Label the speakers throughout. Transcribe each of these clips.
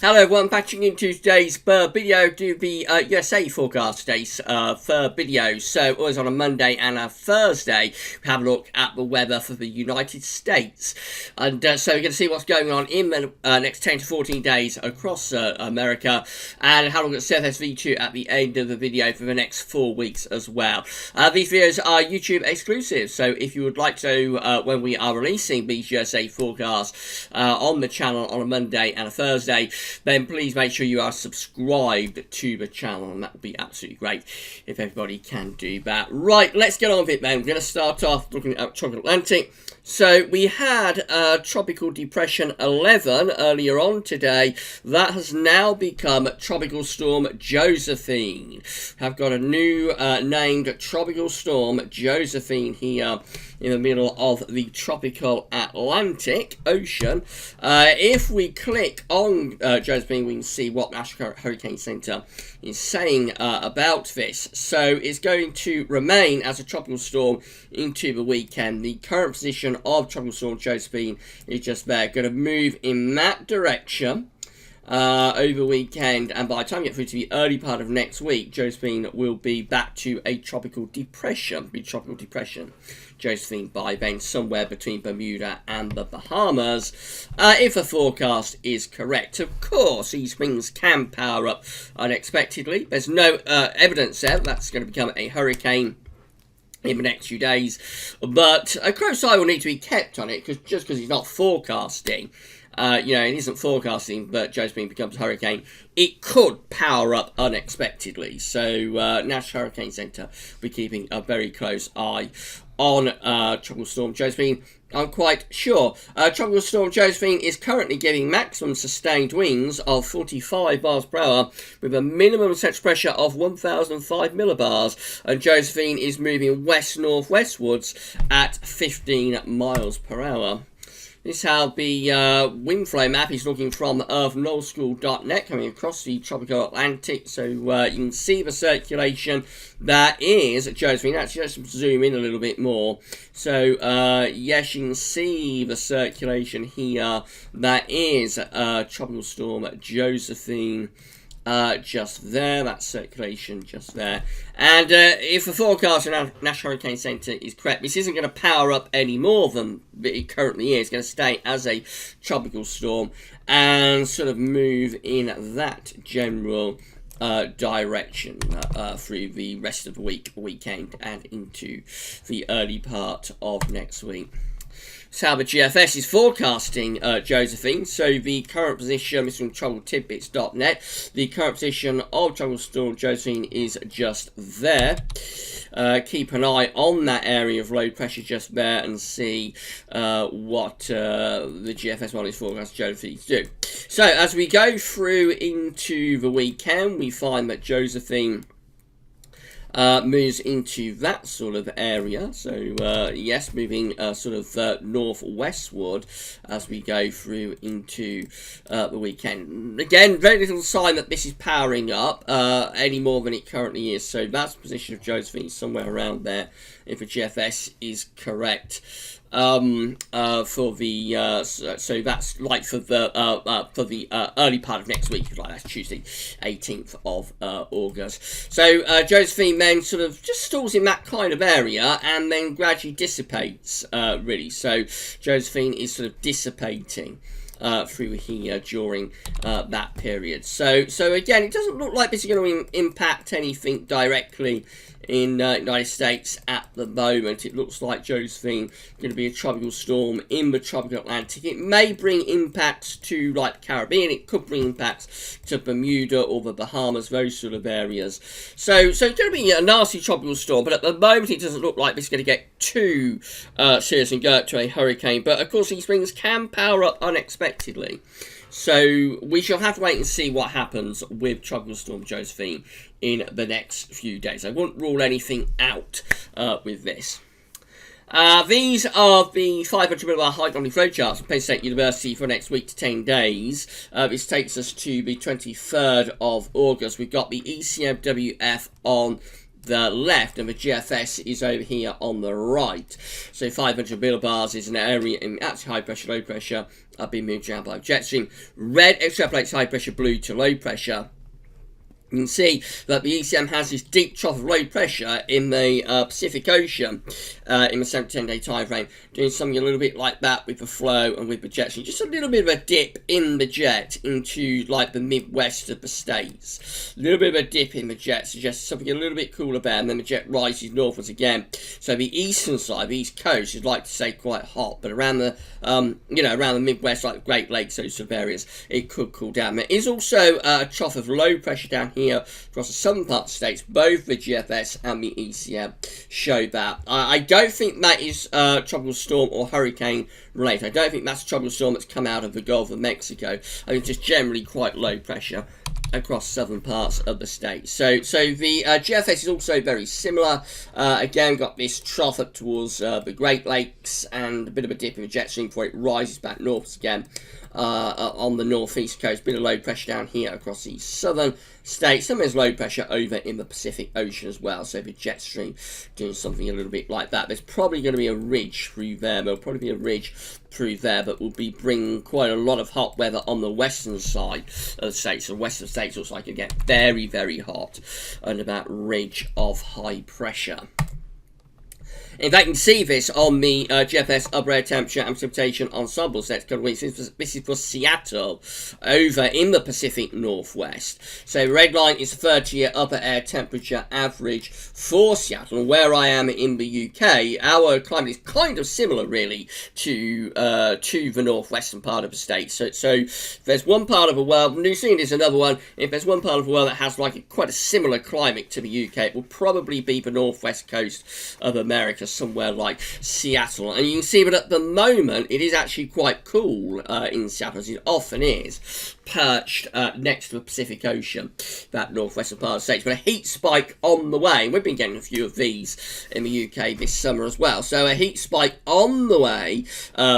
Speaker 1: Hello everyone, patching into today's video to the USA forecast today's video. So always on a Monday and a Thursday, we have a look at the weather for the United States. And so we're going to see what's going on in the next 10 to 14 days across America, and have a look at CFSV2 at the end of the video for the next 4 weeks as well. These videos are YouTube exclusive, so if you would like to, when we are releasing these USA forecasts on the channel on a Monday and a Thursday, then please make sure you are subscribed to the channel, and that would be absolutely great if everybody can do that. Right, let's get on with it then. We're going to start off looking at Tropical Atlantic. So we had Tropical Depression 11 earlier on today. That has now become Tropical Storm Josephine. Have got a new named Tropical Storm Josephine here in the middle of the tropical Atlantic Ocean. If we click on Josephine, we can see what National Hurricane Center is saying about this. So it's going to remain as a tropical storm into the weekend. The current position of Tropical Storm Josephine is just there. Going to move in that direction over the weekend, and by the time we get through to the early part of next week, Josephine will be back to a tropical depression. Josephine by then somewhere between Bermuda and the Bahamas, if the forecast is correct. Of course, these things can power up unexpectedly. There's no evidence there that's going to become a hurricane in the next few days, but a close eye will need to be kept on it, because he's not forecasting. It isn't forecasting, but Josephine becomes a hurricane. It could power up unexpectedly. So National Hurricane Center will be keeping a very close eye on Tropical Storm Josephine. I'm quite sure. Tropical Storm Josephine is currently giving maximum sustained winds of 45 miles per hour with a minimum central pressure of 1,005 millibars. And Josephine is moving west-northwestwards at 15 miles per hour. This is how the wind flow map is looking from earthnullschool.net, coming across the tropical Atlantic. So you can see the circulation that is Josephine. Actually, let's zoom in a little bit more. So yes, you can see the circulation here. That is Tropical Storm Josephine. Just there, that circulation just there. And if the forecast from National Hurricane Center is correct, this isn't going to power up any more than it currently is. It's going to stay as a tropical storm and sort of move in that general direction through the rest of the weekend, and into the early part of next week. So how the GFS is forecasting Josephine. So the current position is from TroubledTidbits.net. The current position of Tropical Storm Josephine is just there. Keep an eye on that area of low pressure just there, and see what the GFS model is forecasting Josephine to do. So as we go through into the weekend, we find that Josephine moves into that sort of area. So yes, moving sort of northwestward as we go through into the weekend. Again, very little sign that this is powering up any more than it currently is. So that's the position of Josephine, somewhere around there, if the GFS is correct. For the so that's like for the early part of next week, like that's Tuesday 18th of August. So Josephine then sort of just stalls in that kind of area and then gradually dissipates, really. So Josephine is sort of dissipating through here during that period. So again, it doesn't look like this is going to impact anything directly in the United States at the moment. It looks like Josephine going to be a tropical storm in the tropical Atlantic. It may bring impacts to like the Caribbean. It could bring impacts to Bermuda or the Bahamas, those sort of areas. So it's going to be a nasty tropical storm, but at the moment it doesn't look like it's going to get too serious and go up to a hurricane. But of course, these things can power up unexpectedly. So we shall have to wait and see what happens with Tropical Storm Josephine in the next few days. I wouldn't rule anything out with this. These are the 500 millibar high anomaly flow charts from Penn State University for next week to 10 days. This takes us to the 23rd of August. We've got the ECMWF on the left, and the GFS is over here on the right. So 500 millibars is an area in actually high pressure, low pressure, being moved around by jet stream. Red extrapolates high pressure, blue to low pressure. You can see that the ECM has this deep trough of low pressure in the Pacific Ocean in the 7 to 10 day time frame, doing something a little bit like that with the flow and with the jet stream. Just a little bit of a dip in the jet into like the Midwest of the States. A little bit of a dip in the jet suggests something a little bit cooler there, and then the jet rises northwards again. So the eastern side, the east coast, is like to say quite hot, but around the around the Midwest, like the Great Lakes, those sort of areas, it could cool down. There is also a trough of low pressure down here across the southern part of the states. Both the GFS and the ECM show that. I don't think that is tropical storm or hurricane related. I don't think that's a tropical storm that's come out of the Gulf of Mexico. I think just generally quite low pressure across southern parts of the state. So the GFS is also very similar. Again, got this trough up towards the Great Lakes and a bit of a dip in the jet stream before it rises back north again on the northeast coast. Bit of low pressure down here across the southern states. Some there's low pressure over in the Pacific Ocean as well. So the jet stream doing something a little bit like that. There's probably going to be a ridge through there. There'll probably be a ridge through there, but will be bringing quite a lot of hot weather on the western side of the states. The western states looks like it get very, very hot under that ridge of high pressure. In fact, you can see this on the GFS upper air temperature and precipitation ensemble sets. This is for Seattle over in the Pacific Northwest. So the red line is the 30-year upper air temperature average for Seattle. And where I am in the UK, our climate is kind of similar, really, to the northwestern part of the state. So if there's one part of the world, New Zealand is another one. If there's one part of the world that has like quite a similar climate to the UK, it will probably be the northwest coast of America, somewhere like Seattle. And you can see that at the moment it is actually quite cool in Seattle, as it often is, perched next to the Pacific Ocean, that northwestern part of the states. But a heat spike on the way. We've been getting a few of these in the UK this summer as well. So a heat spike on the way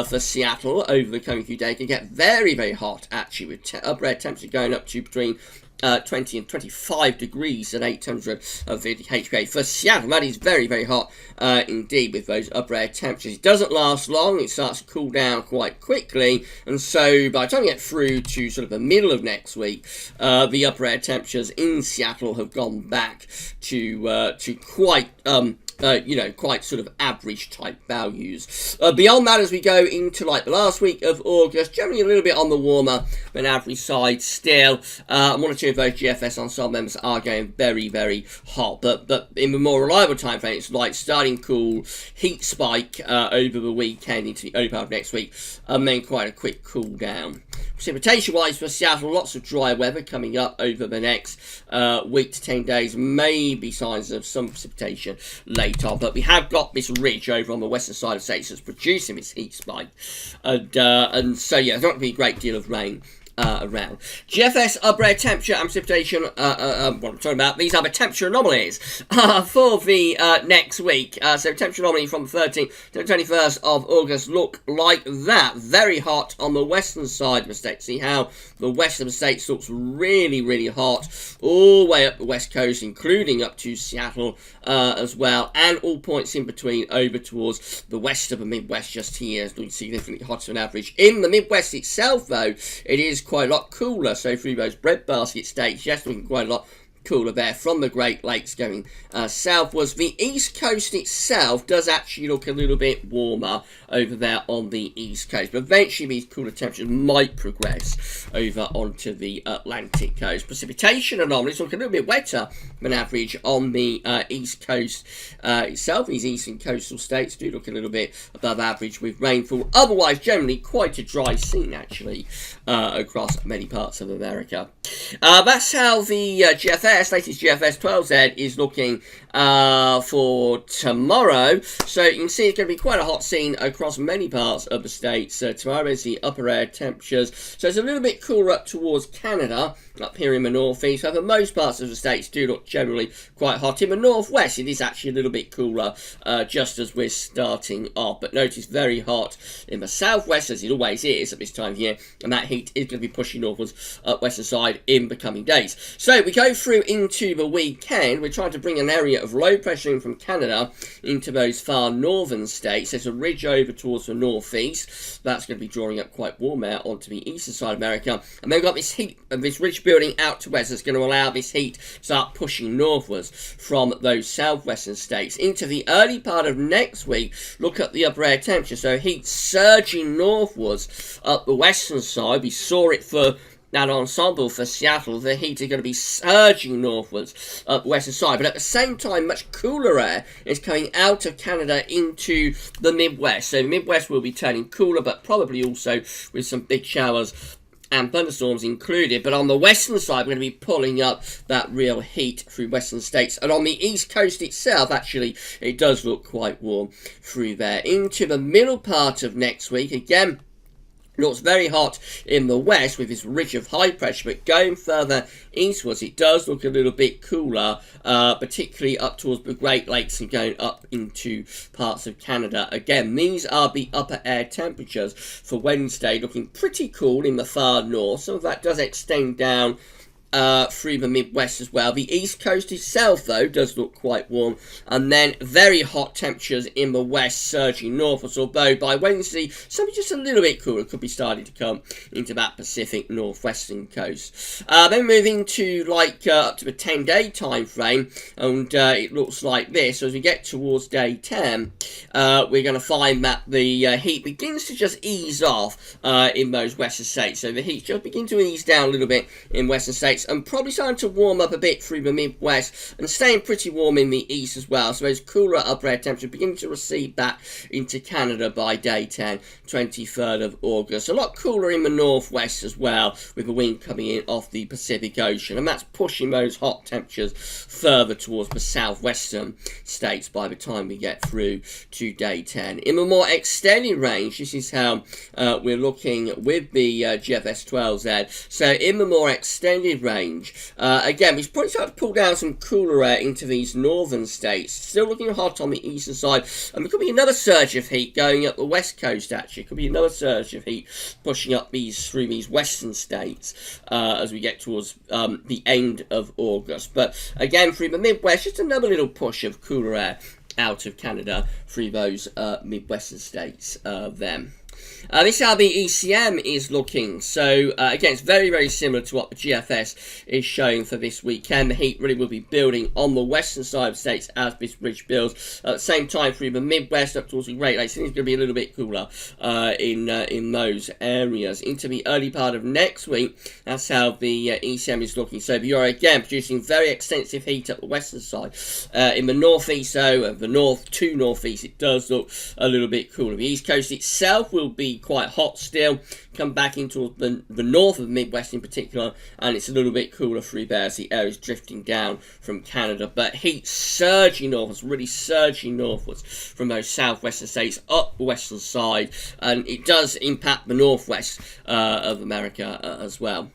Speaker 1: for Seattle over the coming few days. Can get very, very hot actually, with upper air temperature going up to between 20 and 25 degrees at 850 HPA. For Seattle, that is very, very hot indeed with those upper air temperatures. It doesn't last long. It starts to cool down quite quickly. And so by the time we get through to sort of the middle of next week, the upper air temperatures in Seattle have gone back to quite quite sort of average type values. Beyond that, as we go into like the last week of August, generally a little bit on the warmer than average side still. One or two of those GFS ensemble members are going very, very hot, but in the more reliable time frame, it's like starting cool, heat spike over the weekend into the early part of next week, and then quite a quick cool down. Precipitation wise for Seattle, lots of dry weather coming up over the next week to 10 days. Maybe signs of some precipitation later on, but we have got this ridge over on the western side of the states that's producing this heat spike, and so yeah, there's not going to be a great deal of rain around. GFS upper air temperature and precipitation, what I'm talking about, these are the temperature anomalies for the next week. So temperature anomaly from the 13th to the 21st of August look like that. Very hot on the western side of the state. See how the west of the states looks really, really hot all the way up the west coast, including up to Seattle as well, and all points in between over towards the west of the Midwest just here, looking significantly hotter than average. In the Midwest itself, though, it is quite a lot cooler. So through those breadbasket states, yes, looking quite a lot cooler there from the Great Lakes going southwards. The East Coast itself does actually look a little bit warmer over there on the East Coast, but eventually these cooler temperatures might progress over onto the Atlantic coast. Precipitation anomalies look a little bit wetter than average on the East Coast itself. These eastern coastal states do look a little bit above average with rainfall. Otherwise, generally quite a dry scene actually across many parts of America. That's how the latest GFS 12Z is looking for tomorrow. So you can see it's going to be quite a hot scene across many parts of the state. So tomorrow is the upper air temperatures. So it's a little bit cooler up towards Canada, up here in the northeast. So for most parts of the states do look generally quite hot. In the northwest, it is actually a little bit cooler, just as we're starting off. But notice very hot in the southwest, as it always is at this time of year. And that heat is going to be pushing northwards up western side in in the coming days. So we go through into the weekend. We're trying to bring an area of low pressure in from Canada into those far northern states. There's a ridge over towards the northeast. That's going to be drawing up quite warm air onto the eastern side of America. And then we've got this heat, this ridge building out to west that's going to allow this heat to start pushing northwards from those southwestern states. Into the early part of next week, look at the upper air temperature. So heat surging northwards up the western side. We saw it for that ensemble for Seattle. The heat is going to be surging northwards up the western side, but at the same time, much cooler air is coming out of Canada into the Midwest. So the Midwest will be turning cooler, but probably also with some big showers and thunderstorms included. But on the western side, we're going to be pulling up that real heat through western states. And on the east coast itself, actually, it does look quite warm through there. Into the middle part of next week, again, looks very hot in the west with this ridge of high pressure, but going further eastwards, it does look a little bit cooler, particularly up towards the Great Lakes and going up into parts of Canada. Again, these are the upper air temperatures for Wednesday, looking pretty cool in the far north. Some of that does extend down through the Midwest as well. The East Coast itself, though, does look quite warm. And then very hot temperatures in the west, surging northwards, although by Wednesday, something just a little bit cooler could be starting to come into that Pacific northwestern coast. Then moving to like up to the 10-day time frame, and it looks like this. So as we get towards day 10, we're going to find that the heat begins to just ease off in those western states. So the heat just begins to ease down a little bit in western states, and probably starting to warm up a bit through the Midwest and staying pretty warm in the east as well. So those cooler upper air temperatures beginning to recede back into Canada by day 10, 23rd of August. A lot cooler in the northwest as well, with the wind coming in off the Pacific Ocean, and that's pushing those hot temperatures further towards the southwestern states by the time we get through to day 10. In the more extended range, this is how we're looking with the GFS 12Z. So in the more extended range, again, we've probably started to pull down some cooler air into these northern states. Still looking hot on the eastern side, and there could be another surge of heat going up the west coast. Actually, could be another surge of heat pushing up through these western states as we get towards the end of August. But again, through the Midwest, just another little push of cooler air out of Canada through those Midwestern states then. This is how the ECM is looking. So again, it's very, very similar to what the GFS is showing for this weekend. The heat really will be building on the western side of the states as this ridge builds. At the same time, through the Midwest up towards the Great Lakes, it's going to be a little bit cooler in those areas. Into the early part of next week, that's how the ECM is looking. So you're again producing very extensive heat up the western side. In the northeast, though, the north to northeast, it does look a little bit cooler. The east coast itself will be quite hot still, come back into the north of the Midwest in particular, and it's a little bit cooler through there as the air is drifting down from Canada, but heat surging northwards, really surging northwards from those southwestern states up the western side, and it does impact the northwest of America as well.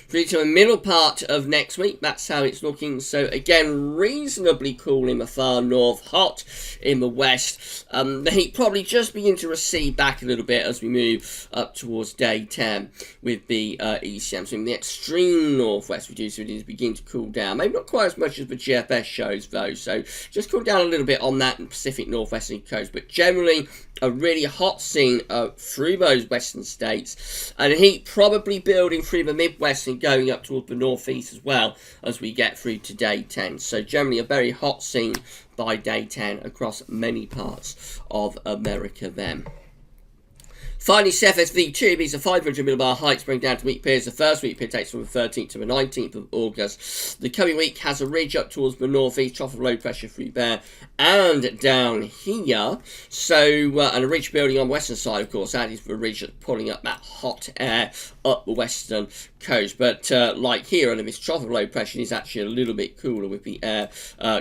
Speaker 1: Through to the middle part of next week, that's how it's looking. So again, reasonably cool in the far north, hot in the west. The heat probably just begin to recede back a little bit as we move up towards day 10 with the ECM. So in the extreme northwest, we do see it is beginning to cool down. Maybe not quite as much as the GFS shows though. So just cool down a little bit on that Pacific northwestern coast. But generally, a really hot scene through those western states, and heat probably building through the Midwest and going up towards the northeast as well as we get through to day 10. So generally a very hot scene by day 10 across many parts of America then. Finally, CFSV2, these are 500 millibar heights bring down to week periods. The first week period takes from the 13th to the 19th of August. The coming week has a ridge up towards the northeast, trough of low pressure through there and down here. So, and a ridge building on the western side, of course. That is the ridge that's pulling up that hot air up the western coast. But like here, under this trough of low pressure is actually a little bit cooler with the air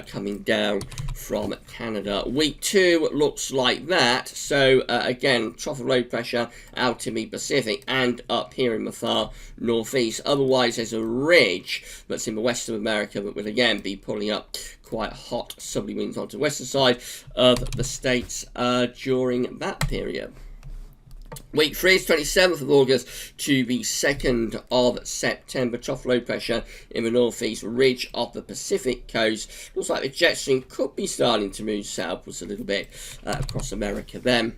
Speaker 1: coming down from Canada. Week 2 looks like that. So, again, trough of low pressure out in the Pacific and up here in the far northeast. Otherwise, there's a ridge that's in the west of America that will again be pulling up quite hot southerly winds onto the western side of the states during that period. Week 3 is 27th of August to the 2nd of September. Trough low pressure in the northeast ridge of the Pacific coast. Looks like the jet stream could be starting to move southwards a little bit across America then.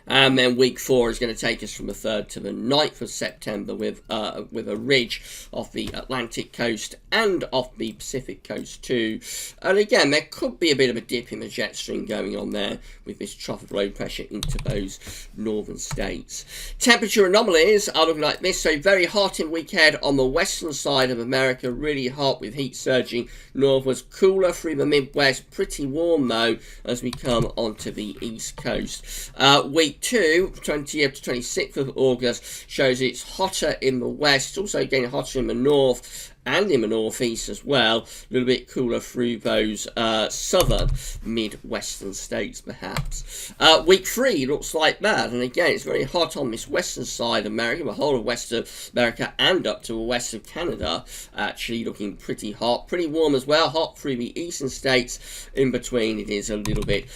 Speaker 1: And then week 4 is going to take us from the 3rd to the 9th of September with a ridge off the Atlantic coast and off the Pacific coast too. And again, there could be a bit of a dip in the jet stream going on there with this trough of low pressure into those northern states. Temperature anomalies are looking like this. So very hot in week ahead on the western side of America. Really hot with heat surging northwards. Cooler through the Midwest. Pretty warm though as we come onto the east coast. Week 2, 20th to 26th of August, shows it's hotter in the west. It's also getting hotter in the north and in the northeast as well. A little bit cooler through those southern midwestern states perhaps. Week 3 looks like that, and again it's very hot on this western side of America, the whole of western America and up to the west of Canada, actually looking pretty hot, pretty warm as well, hot through the eastern states. In between it is a little bit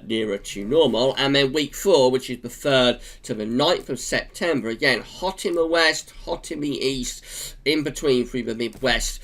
Speaker 1: nearer to normal. And then week 4, which is the 3rd to the 9th of September, again hot in the west, hot in the east, in between through the Midwest,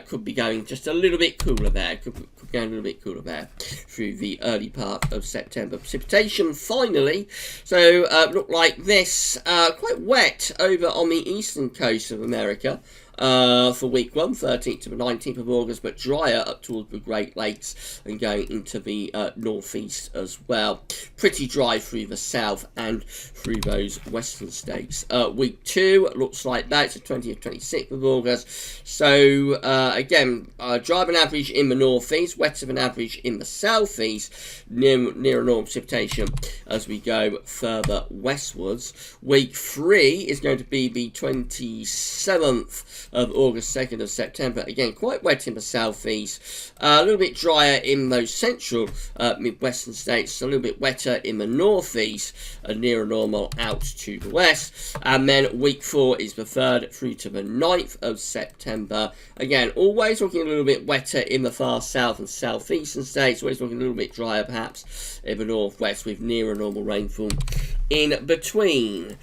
Speaker 1: could be going just a little bit cooler there. Could be going a little bit cooler there through the early part of September. Precipitation finally, so look like this, quite wet over on the eastern coast of America. For week 1, 13th to the 19th of August, but drier up towards the Great Lakes and going into the northeast as well. Pretty dry through the south and through those western states. Week 2 looks like that. It's the 20th, 26th of August. So again, drier than average in the northeast, wetter than average in the southeast, near normal precipitation as we go further westwards. Week 3 is going to be the 27th of August, 2nd of September. Again, quite wet in the southeast, a little bit drier in those central midwestern states, a little bit wetter in the northeast, nearer normal out to the west. And then week 4 is the 3rd through to the 9th of September. Again, always looking a little bit wetter in the far south and southeastern states, always looking a little bit drier perhaps in the northwest with nearer normal rainfall in between.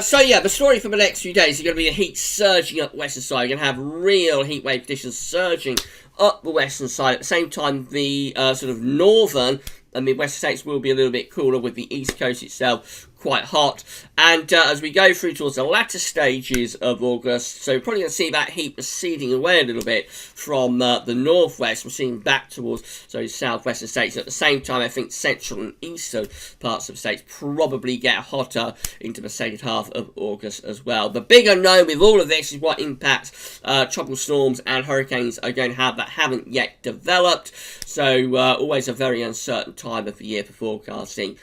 Speaker 1: So yeah, the story for the next few days is going to be the heat surging up the western side. You're going to have real heat wave conditions surging up the western side. At the same time, the sort of northern and midwestern states will be a little bit cooler, with the east coast itself quite hot. And as we go through towards the latter stages of August, so we're probably going to see that heat receding away a little bit from the northwest. We're seeing back towards those southwestern states. At the same time, I think central and eastern parts of the states probably get hotter into the second half of August as well. The big unknown with all of this is what impacts tropical storms and hurricanes are going to have that haven't yet developed. So always a very uncertain time of the year for forecasting.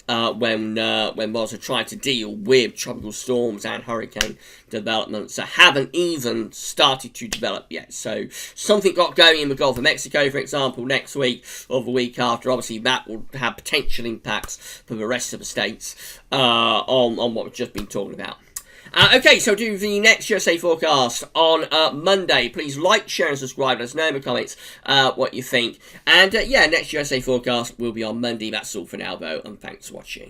Speaker 1: When models are trying to deal with tropical storms and hurricane developments that haven't even started to develop yet. So something got going in the Gulf of Mexico, for example, next week or the week after. Obviously, that will have potential impacts for the rest of the states on what we've just been talking about. Okay, so do the next USA forecast on Monday. Please like, share and subscribe. Let us know in the comments what you think. And yeah, next USA forecast will be on Monday. That's all for now though, and thanks for watching.